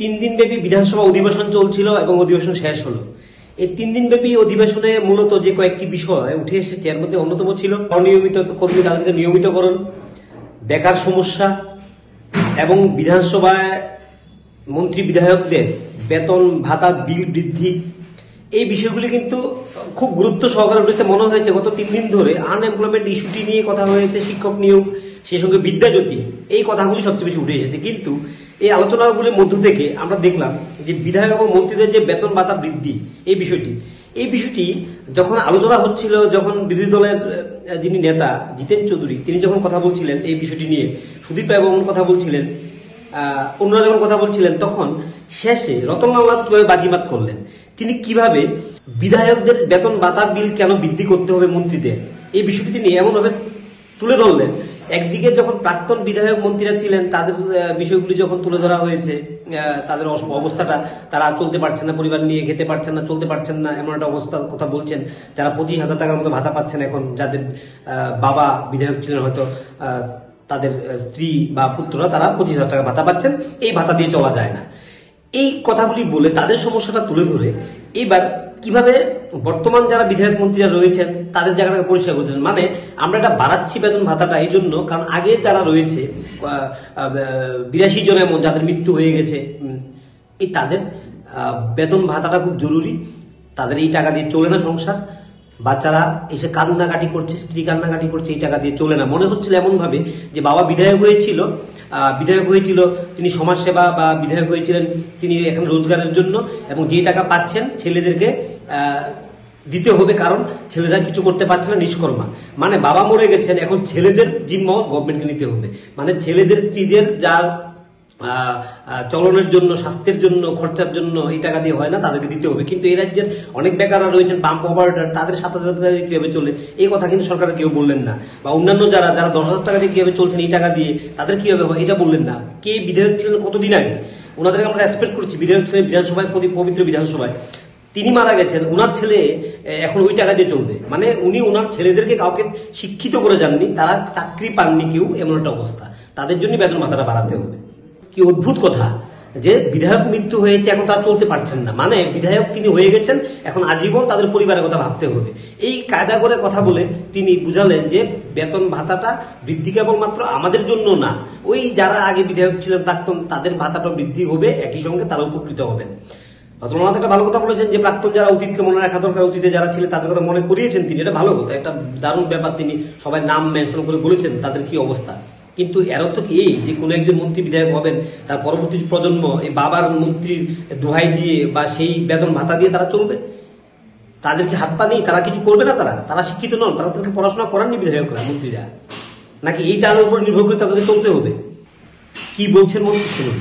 3 দিন ব্যাপী বিধানসভা অধিবেশন চলছিল এবং অধিবেশন শেষ হলো। এই 3 দিন ব্যাপী অধিবেশনে মূলত যে কয়েকটি বিষয় উঠে এসেছে এর মধ্যে অন্যতম ছিল অনিয়মিত কর্মী তাদেরকে নিয়মিতকরণ, বেকার সমস্যা এবং বিধানসভায় মন্ত্রী বিধায়কদের বেতন ভাতা বিল বৃদ্ধি। এই বিষয়গুলি কিন্তু খুব গুরুত্ব সহকারে উঠেছে। মনে হয়েছে গত 3 দিন ধরে আনএমপ্লয়মেন্ট ইস্যুটি নিয়ে কথা হয়েছে, শিক্ষক নিয়োগ, সেই সঙ্গে বিদ্যাজ্যোতি, এই কথাগুলি সবচেয়ে বেশি উঠে এসেছে। কিন্তু এই আলোচনাগুলির মধ্য থেকে আমরা দেখলাম যে বিধায়ক এবং মন্ত্রীদের যে বেতন ভাতা বৃদ্ধি এই বিষয়টি যখন আলোচনা হচ্ছিল, যখন বিরোধী দলের যিনি নেতা জিতেন চৌধুরী তিনি যখন কথা বলছিলেন এই বিষয়টি নিয়ে, সুদীপ রায় বর্মন কথা বলছিলেন, অন্যরা যখন কথা বলছিলেন, তখন শেষে রতনলাল নাথ কিভাবে বাজিমাত করলেন, তিনি কিভাবে বিধায়কদের বেতন ভাতা বিল কেন বৃদ্ধি করতে হবে মন্ত্রীদের, এই বিষয়টি তিনি এমনভাবে তুলে ধরলেন। একদিকে যখন প্রাক্তন বিধায়ক মন্ত্রীরা ছিলেন তাদের বিষয়গুলি যখন তুলে ধরা হয়েছে, তাদের অবস্থাটা, তারা চলতে পারছেন না, পরিবার নিয়ে খেতে পারছেন না, চলতে পারছেন না, এমন একটা অবস্থার কথা বলছেন। যারা 25,000 টাকার মতো ভাতা পাচ্ছেন এখন, যাদের বাবা বিধায়ক ছিলেন, হয়তো তাদের স্ত্রী বা পুত্ররা তারা 25,000 টাকা ভাতা পাচ্ছেন, এই ভাতা দিয়ে চলা যায় না। এই কথাগুলি বলে তাদের সমস্যাটা তুলে ধরে এইবার কিভাবে বর্তমান যারা বিধায়ক মন্ত্রীরা রয়েছেন তাদের জায়গাটাকে পরিষ্কার করছেন। মানে আমরা এটা বাড়াচ্ছি বেতন ভাতাটা এই জন্য, কারণ আগে যারা রয়েছে 82 জন এমন যাদের মৃত্যু হয়ে গেছে, এই তাদের বেতন ভাতাটা খুব জরুরি। তাদের এই টাকা দিয়ে চলে না সংসার। বাচ্চারা এসে কান্নাকাটি করছে, স্ত্রী কান্নাকাটি করছে, এই টাকা দিয়ে চলে না। মনে হচ্ছিল এমন ভাবে যে বাবা বিধায়ক হয়েছিল তিনি সমাজসেবা, বা বিধায়ক হয়েছিলেন তিনি এখন রোজগারের জন্য, এবং যে টাকা পাচ্ছেন ছেলেদেরকে দিতে হবে, কারণ ছেলেরা কিছু করতে পারছে না, নিষ্কর্মা। মানে বাবা মরে গেছেন, এখন ছেলেদের জিম্মাও গভর্নমেন্টকে নিতে হবে। মানে ছেলেদের স্ত্রীদের যা চলনের জন্য, স্বাস্থ্যের জন্য, খরচার জন্য এই টাকা দিয়ে হয় না, তাদেরকে দিতে হবে। কিন্তু এই রাজ্যের অনেক বেকাররা রয়েছেন, পাম্প অপারেটর, তাদের 7,000 টাকা দিয়ে কিভাবে চলে এই কথা কিন্তু সরকারের কেউ বললেন না। বা অন্যান্য যারা 10,000 টাকা দিয়ে কিভাবে চলছেন এই টাকা দিয়ে, তাদের কিভাবে হয় এটা বললেন না। কে বিধায়ক ছিলেন কতদিন আগে, ওনাদেরকে আমরা রেসপেক্ট করছি, বিধায়ক ছিলেন বিধানসভায়, পবিত্র বিধানসভায়, তিনি মারা গেছেন, ওনার ছেলে এখন ওই টাকা দিয়ে চলবে। মানে উনি ওনার ছেলেদেরকে কাউকে শিক্ষিত করে যাননি, তারা চাকরি পাননি কেউ, এমন একটা অবস্থা। তাদের জন্য বেতন ভাতাটা বাড়াতে হবে। কি অদ্ভুত কথা যে বিধায়ক মৃত্যু হয়েছে, এখন তারা চলতে পারছেন না। মানে বিধায়ক তিনি হয়ে গেছেন, এখন আজীবন তাদের পরিবারের কথা ভাবতে হবে। এই কায়দা করে কথা বলে তিনি বুঝালেন যে বেতন ভাতাটা বৃদ্ধি কেবলমাত্র আমাদের জন্য না, ওই যারা আগে বিধায়ক ছিলেন প্রাক্তন, তাদের ভাতাটা বৃদ্ধি হবে, একই সঙ্গে তারা উপকৃত হবেন। রতনলাল একটা ভালো কথা বলেছেন যে প্রাক্তন যারা অতীতকে মনে রাখা দরকার, অতীতে যারা ছিলেন তাদের কথা মনে করিয়েছেন তিনি, এটা ভালো কথা, একটা দারুণ ব্যাপার। তিনি সবাই নাম মেনশন করে বলেছেন তাদের কি অবস্থা। কিন্তু এর অর্থ কি এই যে কোনো একজন মন্ত্রী বিধায়ক হবেন, তার পরবর্তী প্রজন্ম এই বাবার মন্ত্রীর দোহাই দিয়ে বা সেই বেতন ভাতা দিয়ে তারা চলবে? তাদেরকে হাত পা নেই, তারা কিছু করবে না, তারা শিক্ষিত নন, তাদেরকে পড়াশোনা করাননি বিধায়করা, মন্ত্রীরা, নাকি এই টাকার উপর নির্ভর করে তাদেরকে চলতে হবে? কি বলছেন মন্ত্রী শুনুন।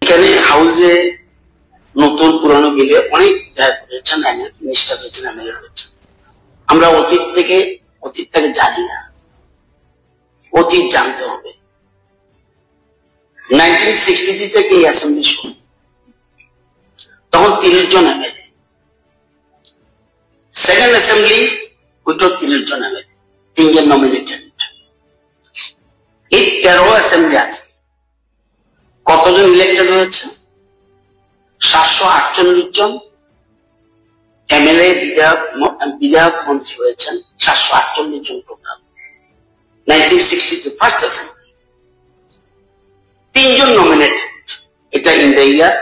এখানে হাউসে নতুন পুরানো মিলে অনেক বিধায়ক রয়েছেন, মিনিস্টার রয়েছেন, এমএলএ রয়েছেন। আমরা অতীতটাকে জানি না, অতীত জানতে হবে। 1963 থেকে এই অ্যাসেম্বলি শুরু, তখন 30 জন এমএলএ, সেকেন্ড অ্যাসেম্বলি ওইটাও 30 জন এমএলএ, 3 জন নমিনেটেড। এই 13 অ্যাসেম্বলি আছে, কতজন ইলেক্টেড হয়েছে? 748 জন এমএলএ, বিধায়ক মন্ত্রী হয়েছেন 748 জন টোটাল। 1963 ফার্স্ট অ্যাসেম্বলি, 3 জন নমিনেটেড, এটা ইন দ্য ইয়ার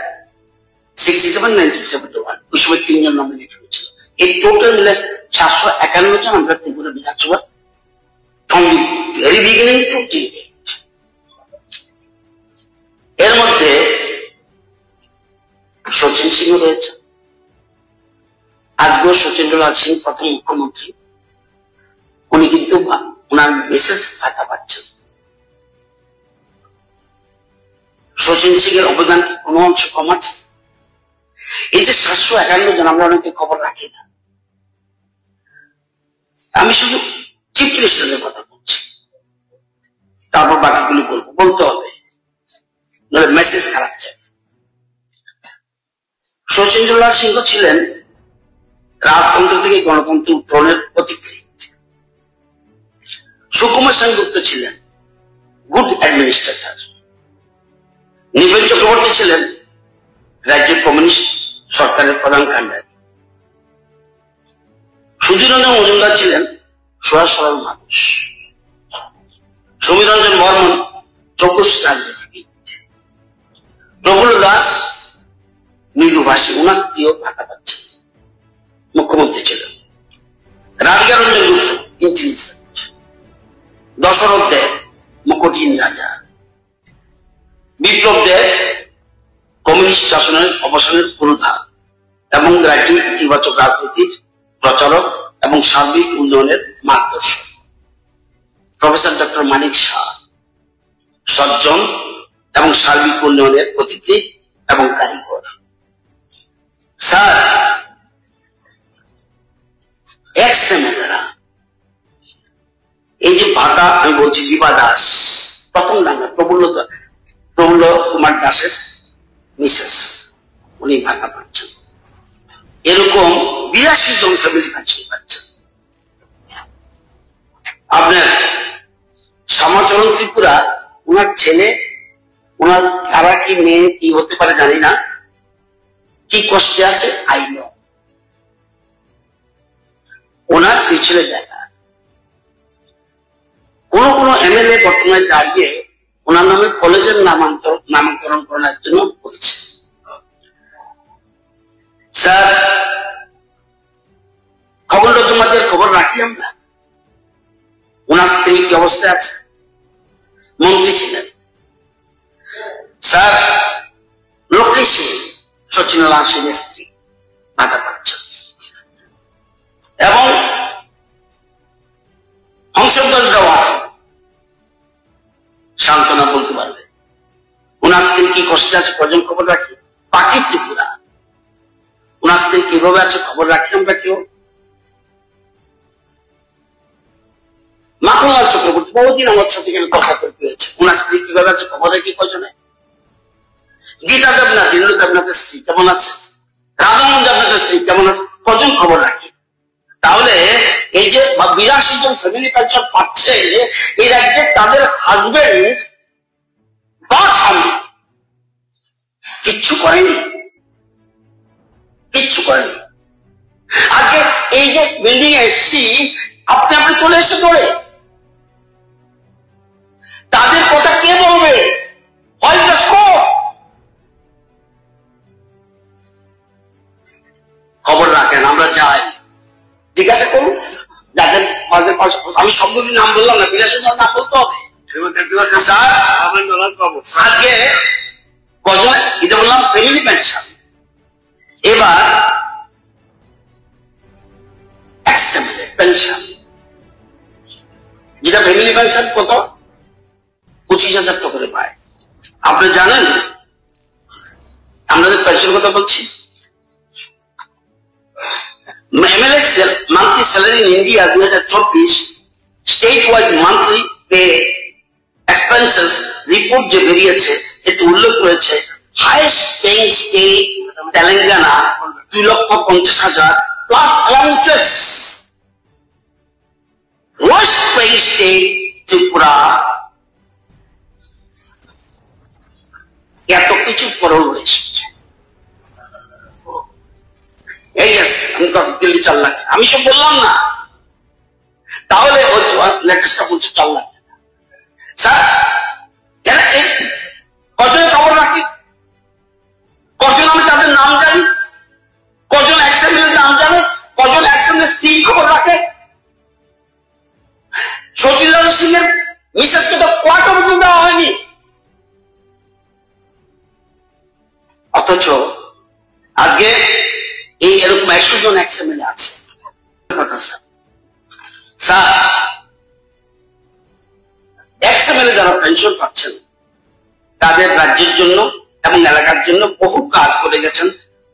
1971 ওই সময় 3 জন নমিনেটেড হয়েছিল। এই টোটাল মিলে 751 জন আমরা ত্রিপুরা বিধানসভা from the very beginning to till. এর মধ্যে শচীন সিং রয়েছে, আজকেও সচিন্দ্রলাল সিং প্রথম মুখ্যমন্ত্রী, উনি কিন্তু ওনার মিসেস ভাতা পাচ্ছেন। শচীন সিং এর অবদান কি কোনো অংশ কম আছে? এই যে 751 জন, আমরা অনেকে খবর রাখি না। আমি শুধু চিফ মিনিস্টারের কথা বলছি, তারপর বাকিগুলি বলতে হবে, মেসেজ খারাপ যায়। শচীন্দ্রলাল সিংহ ছিলেন রাজতন্ত্র থেকে গণতন্ত্র উত্তরণের পথিকৃৎ। সুকুমার সেনগুপ্ত ছিলেন গুড অ্যাডমিনিস্ট্রেটর। নিপেন চক্রবর্তী ছিলেন রাজ্যের কমিউনিস্ট সরকারের প্রধান কাণ্ডারি। সুধীররঞ্জন মজুমদার ছিলেন সহজ সরল মানুষ। সমীরঞ্জন বর্মন চৌকস রাজনীতিবিদ। প্রফুল্ল দাস মৃদুভাষী, ওনার স্ত্রীও ভাতা পাচ্ছেন, মুখ্যমন্ত্রী ছিলেন। রাধিকা রঞ্জন গুপ্ত ইন্টেলিজেন্ট। দশরথ দেব মুকুটহীন রাজা। বিপ্লব দেব কমিউনিস্ট শাসনের অবসানের পুরোধা এবং রাজ্যে ইতিবাচক রাজনীতির প্রচারক এবং সার্বিক উন্নয়নের মার্গদর্শক। প্রফেসর ডক্টর মানিক শাহ সজ্জন এবং সার্বিক উন্নয়নের অতিথি এবং কারিগর। স্যার, এক্স এমএলএরা এই যে ভাতা, আমি বলছি বিভা দাস, প্রথম নাম প্রফুল্ল কুমার দাসের মিসেস, উনি ভাতা পাচ্ছেন। এরকম 82 জন ফ্যামিলি পেনশন পাচ্ছেন। আপনার শ্যামাচরণ ত্রিপুরা, ওনার ছেলে, ওনার কারা কি মেয়ে কি হতে পারে জানি না, কি কষ্টে আছে আইন। ওনার দুই ছেলে দেখা, কোন কোন এমএলএ বর্তমানে দাঁড়িয়ে ওনার নামে কলেজের নামান্তরণ করার জন্য বলছে। স্যার, খবর জমাতের খবর রাখি আমরা, ওনার স্ত্রী কি অবস্থায় আছে, মন্ত্রী ছিলেন। স্যার, লক্ষ্মী সিং সচিনলাল সিং এর স্ত্রী ভাতা পাচ্ছেন। এবং হংসদাস দেওয়ান সান্ত্বনা বলতে পারবে, ওনার স্ত্রী কি কষ্টে আছে কজন খবর রাখি। পাখি ত্রিপুরা, ওনার স্ত্রী কিভাবে আছে খবর রাখি আমরা কেউ। মাখনলাল চক্রবর্তী বহুদিন আমার সাথে কথা পেয়েছে, ওনার স্ত্রী কিভাবে আছে খবর রাখি কজনে। গীতা দেবনাথ, ইন্দ্র দেবনাথের স্ত্রী কেমন আছে, রাধামোহন দেবনাথের স্ত্রী কেমন আছে, কজন খবর রাখি। তাহলে এই যে 82 জন ফ্যামিলি পেনশন পাচ্ছে এই রাজ্যে, তাদের হাজবেন্ড বা স্বামী কিচ্ছু করেনি, কিচ্ছু করেনি। আজকে এই যে বিল্ডিং এ এসছি, আপনি চলে এসে পড়ে তাদের কথা কে বলবে? খবর রাখেন, আমরা যাই, জিজ্ঞাসা করুন যাদের আমি সবগুলি নাম বললাম না, 82 জন নাম বলতে হবে। আজকে কজন এটা বললাম ফ্যামিলি পেনশন। এবার পেনশন, যেটা ফ্যামিলি পেনশন কত, 25,000 টাকা করে পায়। আপনি জানেন আমাদের পেনশন কথা বলছি, MLA monthly salary in India 2024 state wise monthly pay expenses report যে বেরিয়েছে, এতে উল্লেখ রয়েছে highest paying state Telangana 2,50,000 plus allowances, lowest paying state Tripura. এত কিছু পরল হয়েছে। দিল্লি 4 লাখ, আমি সব বললাম না। তাহলে লেটেস্টটা বলছে 4 লাখ। স্যার, কজনের খবর রাখি, কজন আমি তাদের নাম জানি, কজন এক্সএমএল নাম জানে, কজন এক্সএমএল স্ত্রী খবর রাখে। সচিনলাল সিং এর মিসেসকে তো কোয়ার্টার মতো দেওয়া হয়নি। অথচ আজকে এই এরকম 100 জন এক্সএমএল আছে। স্যার, এক্সএমএল যারা পেনশন পাচ্ছেন তাদের রাজ্যের জন্য এবং এলাকার জন্য বহু কাজ করে গেছেন।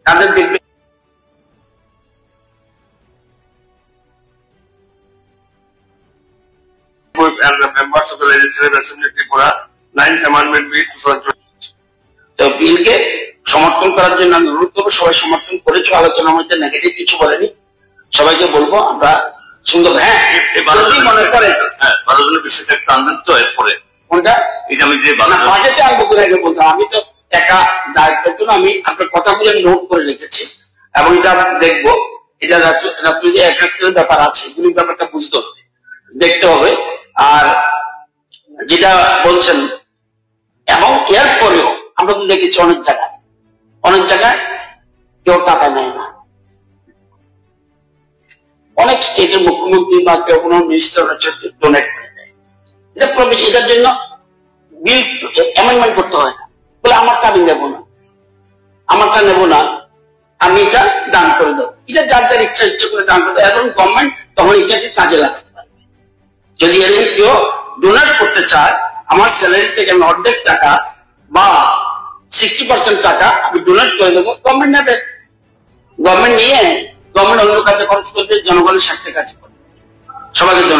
তাদের দেখবে members of the Legislative Assembly Tripura 9th Amendment Bill 2020 তো বিলকে সমর্থন করার জন্য আমি অনুরোধ করবো, সবাই সমর্থন করেছো, আলোচনার মধ্যে নেগেটিভ কিছু বলেনি। সবাইকে বলবো আমরা সুন্দর, হ্যাঁ মনে করে 12 জনের বিষয়টা একটু আনবেন তো। এরপরে কোনটা, এই যে আমি যে বাজেটে আনবো করে বলতাম, আমি তো টাকা দায়িত্বের জন্য আমি আপনার কথাগুলো নোট করে রেখেছি এবং এটা দেখবো। এটা রাজনীতি একাত্তরের ব্যাপার আছে, এগুলির ব্যাপারটা বুঝতে হবে, দেখতে হবে। আর যেটা বলছেন, এবং এরপরেও আমরা তো দেখেছি অনেক জায়গায় কেউ টাকা নেয় না। অনেক স্টেটের মুখ্যমন্ত্রী বা কেউ কোনো মিনিস্টার ডোনেট করে দেয়। এটা প্রবেশ, এটার জন্য বিল অ্যামেন্ডমেন্ট করতে হয় না, বলে আমারটা আমি নেবো না, আমি এটা দান করে দেবো। এটা যার ইচ্ছা করে দান করে দেয়, এবং গভর্নমেন্ট তখন এটাকে কাজে লাগাতে পারবে। যদি এরকম কেউ ডোনেট করতে চায়, আমার স্যালারি থেকে আমি অর্ধেক টাকা বা 60% টাকা আমি ডোনেট করে দেবো, গভর্নমেন্ট নেবে। গভর্নমেন্ট নিয়ে গভর্নমেন্ট অন্য কাজে খরচ করবে, জনগণের স্বার্থে কাজ করবে। সবাইকে ধন্যবাদ।